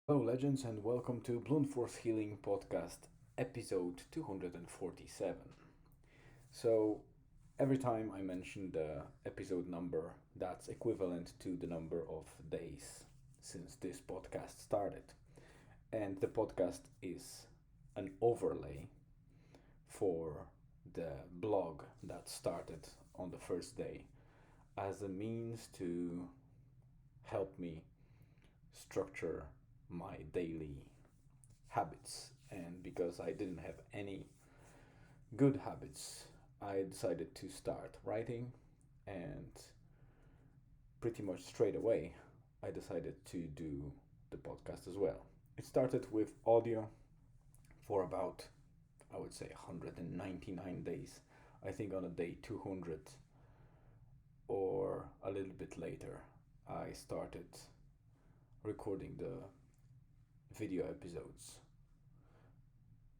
Hello, legends, and welcome to Blunt Force Healing Podcast, episode 247. So, every time I mention the episode number, that's equivalent to the number of days since this podcast started. And the podcast is an overlay for the blog that started on the first day as a means to help me structure my daily habits. And because I didn't have any good habits, I decided to start writing, and pretty much straight away I decided to do the podcast as well. It started with audio for about, I would say, 199 days. I think on a day 200 or a little bit later, I started recording the video episodes.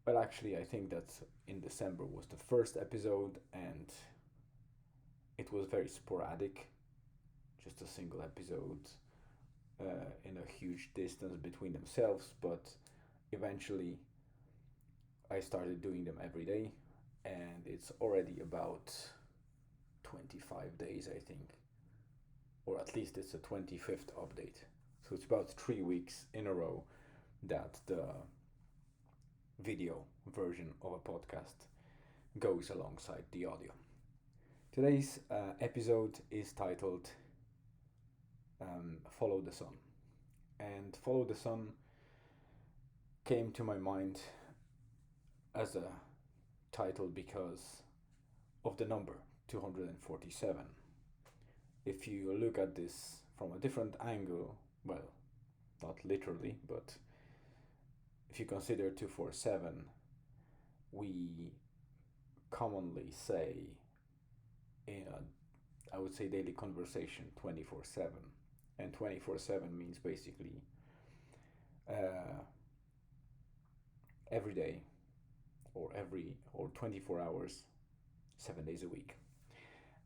Well, actually, I think that in December was the first episode, and it was very sporadic, just a single episode in a huge distance between themselves. But eventually, I started doing them every day, and it's already about 25 days, I think, or at least it's a 25th update. So it's about 3 weeks in a row that the video version of a podcast goes alongside the audio. Today's episode is titled Follow the Sun. And Follow the Sun came to my mind as a title because of the number 247. If you look at this from a different angle, well, not literally, but if you consider 247, we commonly say in a, I would say, daily conversation 24/7. And 24/7 means basically uh, every day or 24 hours, 7 days a week.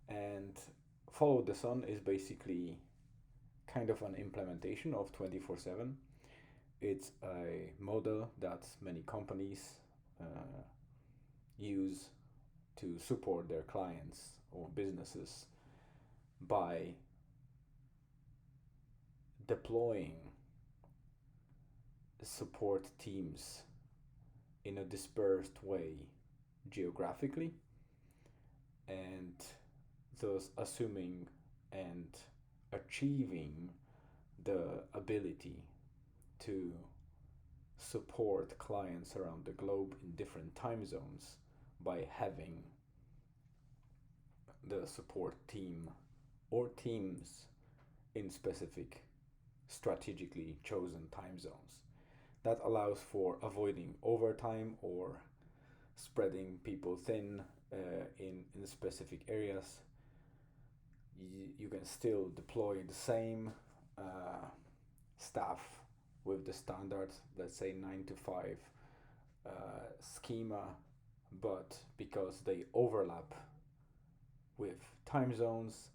And Follow the Sun is basically kind of an implementation of 24/7. It's a model that many companies use to support their clients or businesses by deploying support teams in a dispersed way geographically, and thus assuming and achieving the ability to support clients around the globe in different time zones by having the support team or teams in specific strategically chosen time zones. That allows for avoiding overtime or spreading people thin in specific areas. You can still deploy the same staff with the standard, let's say 9 to 5 schema, but because they overlap with time zones,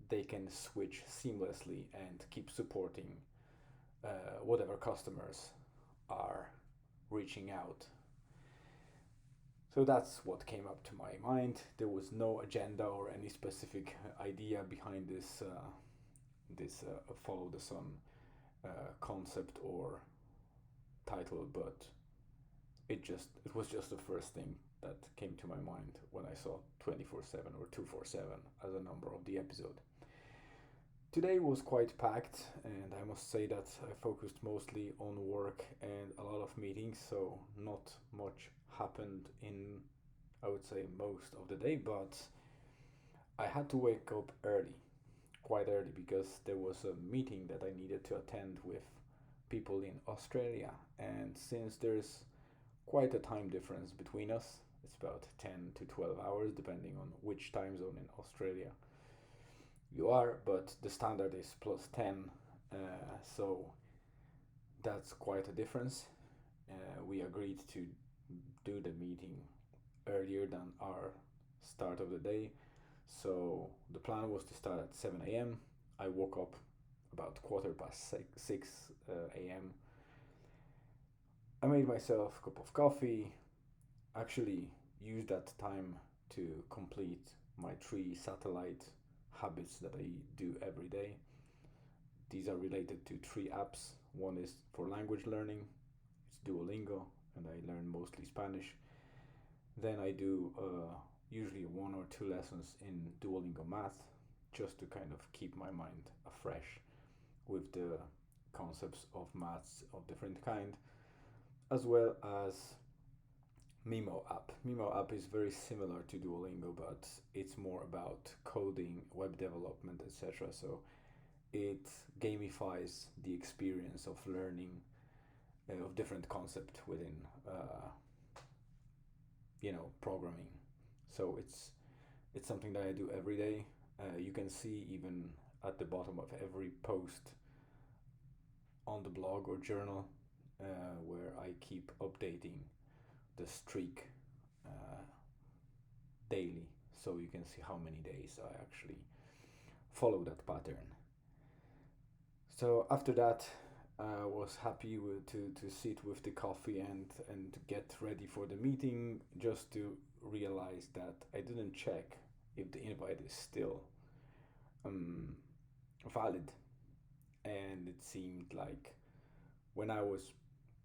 they can switch seamlessly and keep supporting whatever customers are reaching out. So that's what came up to my mind. There was no agenda or any specific idea behind this Follow the Sun concept or title, but it was just the first thing that came to my mind when I saw 24/7 or 247 as a number of the episode. Today was quite packed, and I must say that I focused mostly on work and a lot of meetings, so not much happened in, I would say, most of the day, but I had to wake up early, quite early, because there was a meeting that I needed to attend with people in Australia, and since there's quite a time difference between us, it's about 10 to 12 hours depending on which time zone in Australia you are, but the standard is plus 10, so that's quite a difference. We agreed to do the meeting earlier than our start of the day, so the plan was to start at 7 a.m. I woke up about quarter past 6 a.m. I made myself a cup of coffee, actually used that time to complete my 3 satellite habits that I do every day. These are related to 3 apps. One is for language learning, it's Duolingo, and I learn mostly Spanish. Then I do usually 1 or 2 lessons in Duolingo Math, just to kind of keep my mind afresh with the concepts of maths of different kind, as well as Mimo app. Mimo app is very similar to Duolingo, but it's more about coding, web development, etc. So it gamifies the experience of learning of different concept within programming. So it's something that I do every day. You can see even at the bottom of every post on the blog or journal where I keep updating the streak uh, daily, so you can see how many days I actually follow that pattern. So after that, I was happy to sit with the coffee and get ready for the meeting, just to realize that I didn't check if the invite is still um, valid. And it seemed like when I was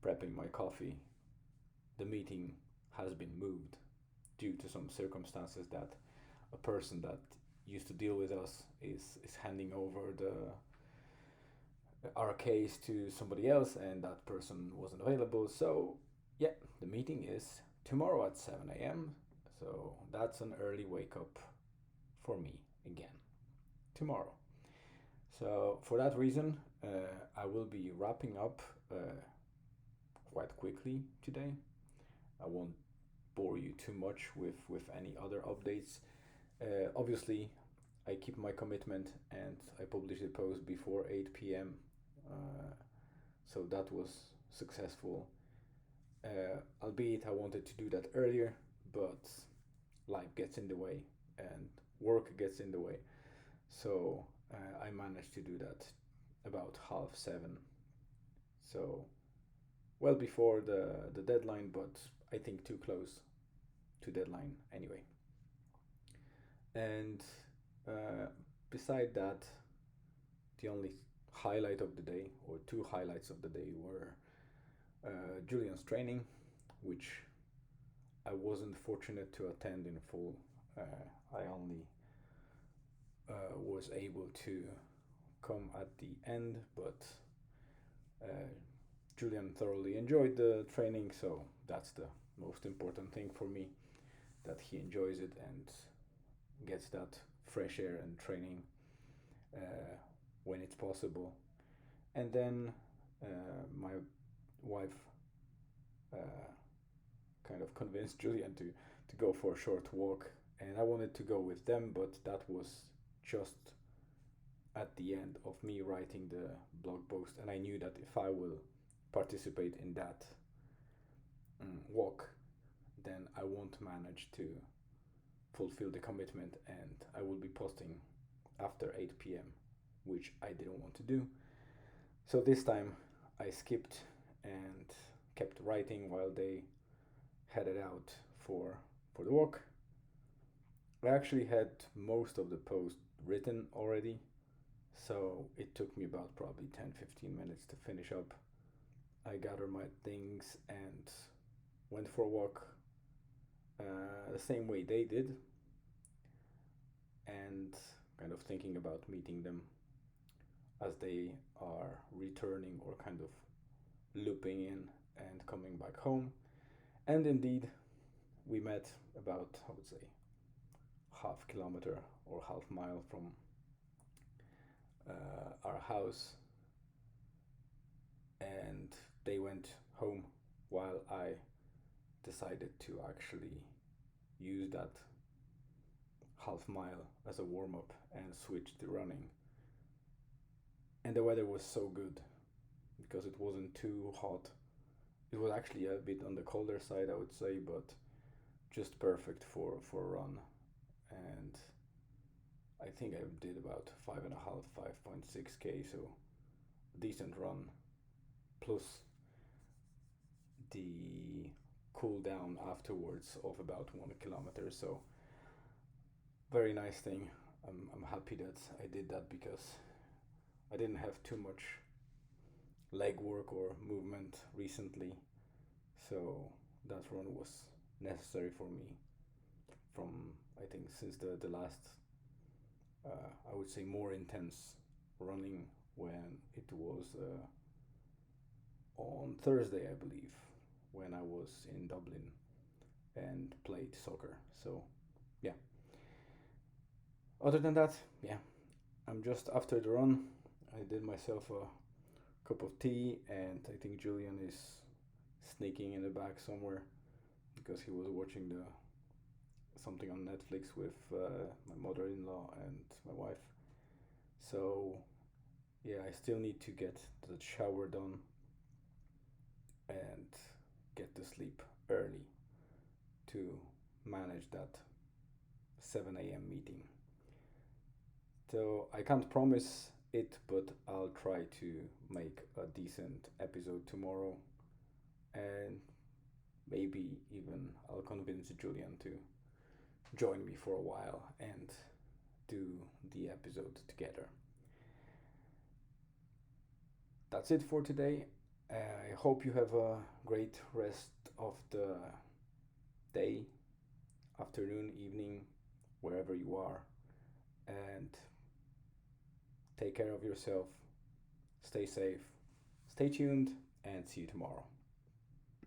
prepping my coffee, the meeting has been moved due to some circumstances that a person that used to deal with us is handing over the our case to somebody else, and that person wasn't available. So yeah, the meeting is tomorrow at 7 a.m. So that's an early wake up for me again tomorrow. So for that reason, I will be wrapping up quite quickly today. I won't bore you too much with any other updates. Obviously, I keep my commitment and I publish the post before 8 p.m. So that was successful. Albeit I wanted to do that earlier, but life gets in the way and work gets in the way. So I managed to do that about 7:30. So well before the deadline, but I think too close to deadline anyway. And uh, beside that, the only highlight of the day, or 2 highlights of the day, were Julian's training, which I wasn't fortunate to attend in full. I only was able to come at the end, but uh, Julian thoroughly enjoyed the training, so that's the most important thing for me, that he enjoys it and gets that fresh air and training uh, when it's possible. And then my wife uh, kind of convinced Julian to go for a short walk, and I wanted to go with them, but that was just at the end of me writing the blog post, and I knew that if I will participate in that walk, then I won't manage to fulfill the commitment, and I will be posting after 8 p.m., which I didn't want to do. So this time I skipped and kept writing while they headed out for the walk. I actually had most of the post written already, so it took me about probably 10-15 minutes to finish up. I gathered my things and went for a walk the same way they did, and kind of thinking about meeting them as they are returning or kind of looping in and coming back home. And indeed, we met about, I would say, half kilometer or half mile from our house, and they went home while I decided to actually use that half mile as a warm up and switch to running. And the weather was so good because it wasn't too hot. It was actually a bit on the colder side, I would say, but just perfect for a run. And I think I did about 5.5, 5.6k, so decent run. Plus the cool down afterwards of about 1 kilometer. So very nice thing. I'm happy that I did that because I didn't have too much leg work or movement recently. So that run was necessary for me from, I think, since the last, I would say, more intense running when it was on Thursday, I believe, when I was in Dublin and played soccer. So, yeah. Other than that, yeah, I'm just after the run. I did myself a cup of tea, and I think Julian is sneaking in the back somewhere because he was watching the something on Netflix with my mother-in-law and my wife. So yeah, I still need to get the shower done and get to sleep early to manage that 7 a.m. meeting. So I can't promise it, but I'll try to make a decent episode tomorrow, and maybe even I'll convince Julian to join me for a while and do the episode together. That's it for today. I hope you have a great rest of the day, afternoon, evening, wherever you are, and take care of yourself. Stay safe, stay tuned, and see you tomorrow.